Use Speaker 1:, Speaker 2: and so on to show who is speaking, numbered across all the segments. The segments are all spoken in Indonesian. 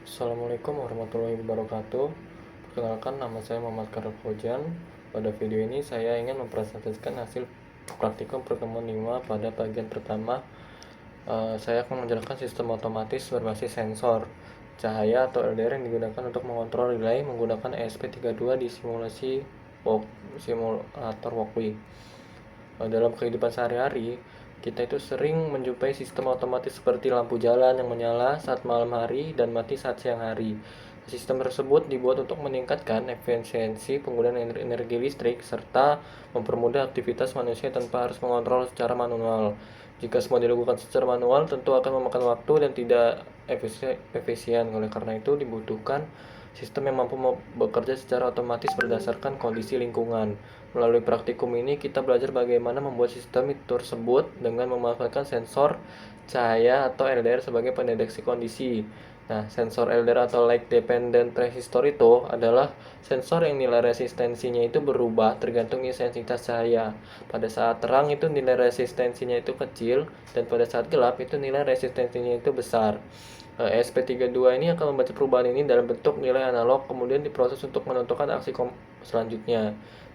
Speaker 1: Assalamualaikum warahmatullahi wabarakatuh. Perkenalkan, nama saya Muhammad Karel Fauzan. Pada video ini saya ingin mempresentasikan hasil praktikum pertemuan 5 pada bagian pertama. Saya akan menjelaskan sistem otomatis berbasis sensor cahaya atau LDR yang digunakan untuk mengontrol relay menggunakan ESP32 di simulator walkway. Dalam kehidupan sehari-hari, kita itu sering menjumpai sistem otomatis seperti lampu jalan yang menyala saat malam hari dan mati saat siang hari. Sistem tersebut dibuat untuk meningkatkan efisiensi penggunaan energi listrik serta mempermudah aktivitas manusia tanpa harus mengontrol secara manual. Jika semua dilakukan secara manual, tentu akan memakan waktu dan tidak efisien. Oleh karena itu, dibutuhkan sistem yang mampu bekerja secara otomatis berdasarkan kondisi lingkungan. Melalui praktikum ini, kita belajar bagaimana membuat sistem tersebut dengan memanfaatkan sensor cahaya atau LDR sebagai pendeteksi kondisi. Nah, sensor LDR atau Light Dependent Resistor itu adalah sensor yang nilai resistensinya itu berubah tergantung intensitas cahaya. Pada saat terang itu nilai resistensinya itu kecil, dan pada saat gelap itu nilai resistensinya itu besar. ESP32 ini akan membaca perubahan ini dalam bentuk nilai analog, kemudian diproses untuk menentukan aksi selanjutnya.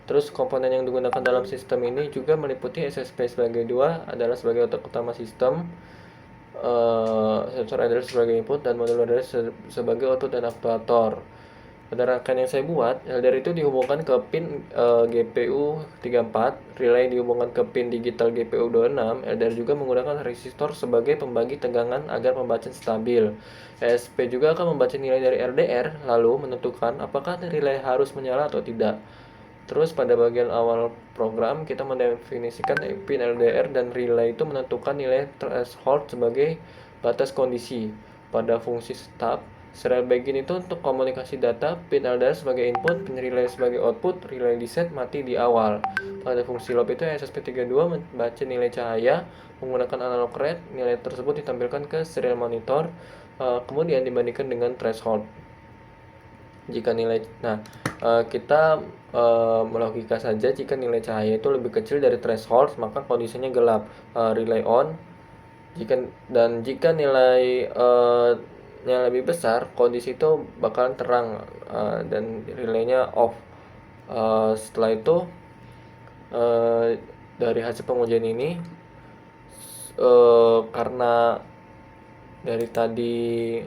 Speaker 1: Terus komponen yang digunakan dalam sistem ini juga meliputi SSP sebagai 2 adalah sebagai otak utama sistem, sensor LDR sebagai input, dan modul LDR sebagai output dan aktuator. Pada rangkaian yang saya buat, LDR itu dihubungkan ke pin GPU 34, relay dihubungkan ke pin digital GPU 26, LDR juga menggunakan resistor sebagai pembagi tegangan agar pembacaan stabil. ESP juga akan membaca nilai dari LDR, lalu menentukan apakah relay harus menyala atau tidak. Terus pada bagian awal program, kita mendefinisikan pin LDR dan relay itu menentukan nilai threshold sebagai batas kondisi. Pada fungsi stop, serial begin itu untuk komunikasi data, pin LDR sebagai input, pin relay sebagai output, relay di set mati di awal. Pada fungsi loop itu SSP32 membaca nilai cahaya menggunakan analog read, nilai tersebut ditampilkan ke serial monitor, kemudian dibandingkan dengan threshold. Jika nilai, kita melogika saja jika nilai cahaya itu lebih kecil dari threshold, maka kondisinya gelap, relay on. Jika nilai yang lebih besar, kondisi itu bakalan terang, dan relaynya off. Setelah itu, dari hasil pengujian ini, karena dari tadi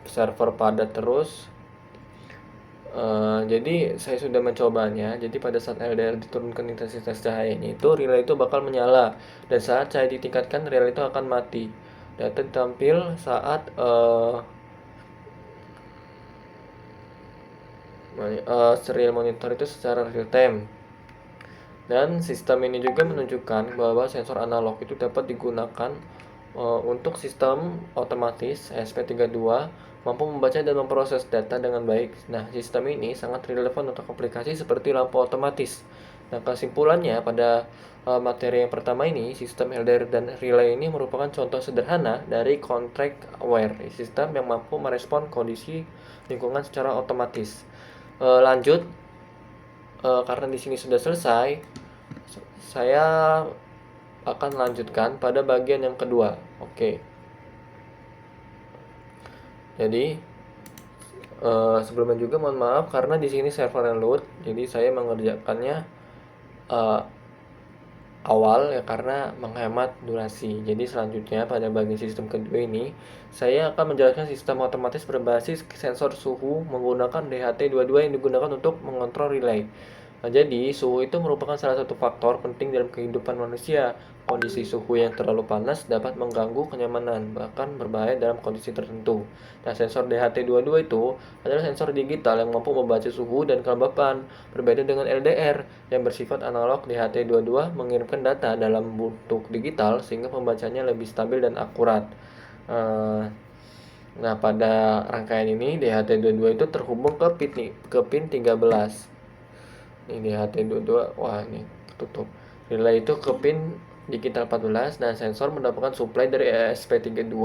Speaker 1: server padat terus, jadi saya sudah mencobanya. Jadi pada saat LDR diturunkan intensitas cahayanya itu, relay itu bakal menyala, dan saat cahaya ditingkatkan, relay itu akan mati. Data ditampil saat serial monitor itu secara real time. Dan sistem ini juga menunjukkan bahwa sensor analog itu dapat digunakan untuk sistem otomatis ESP32 mampu membaca dan memproses data dengan baik. Nah, sistem ini sangat relevan untuk aplikasi seperti lampu otomatis. Nah, kesimpulannya pada materi yang pertama ini, sistem LDR dan relay ini merupakan contoh sederhana dari contract aware, sistem yang mampu merespon kondisi lingkungan secara otomatis. Lanjut, karena di sini sudah selesai, saya akan lanjutkan pada bagian yang kedua. Oke. Jadi sebelumnya juga mohon maaf karena di sini server load, jadi saya mengerjakannya awal ya karena menghemat durasi. Jadi selanjutnya pada bagian sistem kedua ini, saya akan menjelaskan sistem otomatis berbasis sensor suhu menggunakan DHT22 yang digunakan untuk mengontrol relay. Nah, jadi suhu itu merupakan salah satu faktor penting dalam kehidupan manusia. Kondisi suhu yang terlalu panas dapat mengganggu kenyamanan, bahkan berbahaya dalam kondisi tertentu. Nah, sensor DHT22 itu adalah sensor digital yang mampu membaca suhu dan kelembapan. Berbeda dengan LDR yang bersifat analog, DHT22 mengirimkan data dalam bentuk digital sehingga pembacanya lebih stabil dan akurat. Nah, pada rangkaian ini DHT22 itu terhubung ke pin 13. Ini DHT22, wah ini tutup. Relay itu ke pin digital 14 dan sensor mendapatkan supply dari ESP32.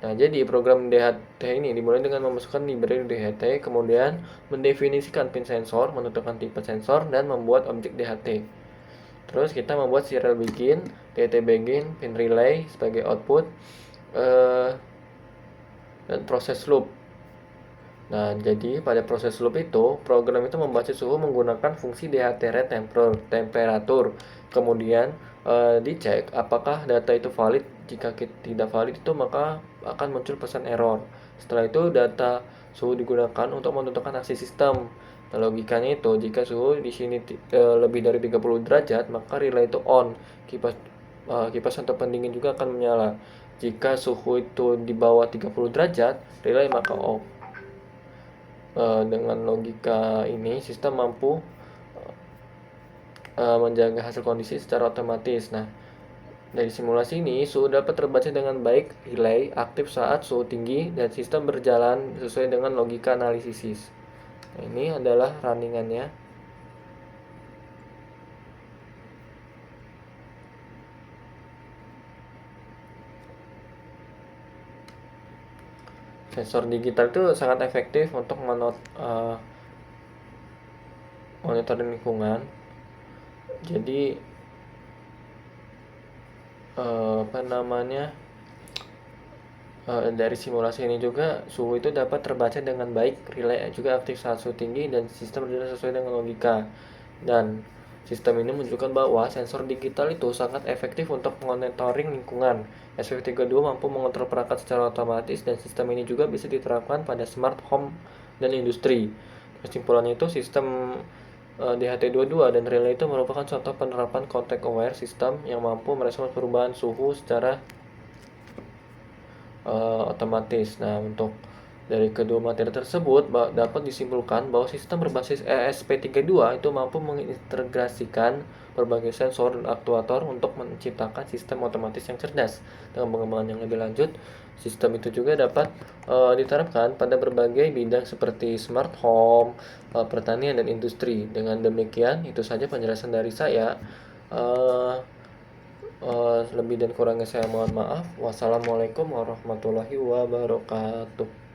Speaker 1: Nah, jadi program DHT ini dimulai dengan memasukkan library DHT, kemudian mendefinisikan pin sensor, menentukan tipe sensor, dan membuat objek DHT. Terus kita membuat serial DHT begin, pin relay sebagai output, dan proses loop. Nah, jadi pada proses loop itu, program itu membaca suhu menggunakan fungsi DHT temperatur. Kemudian dicek apakah data itu valid. Jika tidak valid itu maka akan muncul pesan error. Setelah itu data suhu digunakan untuk menentukan aksi sistem. Nah, logikanya itu jika suhu di sini lebih dari 30 derajat, maka relay itu on. Kipas atau pendingin juga akan menyala. Jika suhu itu di bawah 30 derajat, relay maka off. Dengan logika ini, sistem mampu menjaga hasil kondisi secara otomatis. Nah, dari simulasi ini, suhu dapat terbaca dengan baik, relay aktif saat suhu tinggi, dan sistem berjalan sesuai dengan logika analisis. Nah, ini adalah runningannya. Sensor digital itu sangat efektif untuk monitoring lingkungan. Jadi apa namanya, dari simulasi ini juga suhu itu dapat terbaca dengan baik, relay juga aktif saat suhu tinggi, dan sistem berjalan sesuai dengan logika. Dan sistem ini menunjukkan bahwa sensor digital itu sangat efektif untuk monitoring lingkungan. SW32 mampu mengontrol perangkat secara otomatis, dan sistem ini juga bisa diterapkan pada smart home dan industri. Kesimpulannya itu sistem DHT22 dan relay itu merupakan contoh penerapan context aware system yang mampu merespons perubahan suhu secara otomatis. Nah, untuk dari kedua materi tersebut dapat disimpulkan bahwa sistem berbasis ESP32 itu mampu mengintegrasikan berbagai sensor dan aktuator untuk menciptakan sistem otomatis yang cerdas. Dengan pengembangan yang lebih lanjut, sistem itu juga dapat diterapkan pada berbagai bidang seperti smart home, pertanian, dan industri. Dengan demikian, itu saja penjelasan dari saya. Uh, lebih dan kurangnya saya mohon maaf. Wassalamualaikum warahmatullahi wabarakatuh.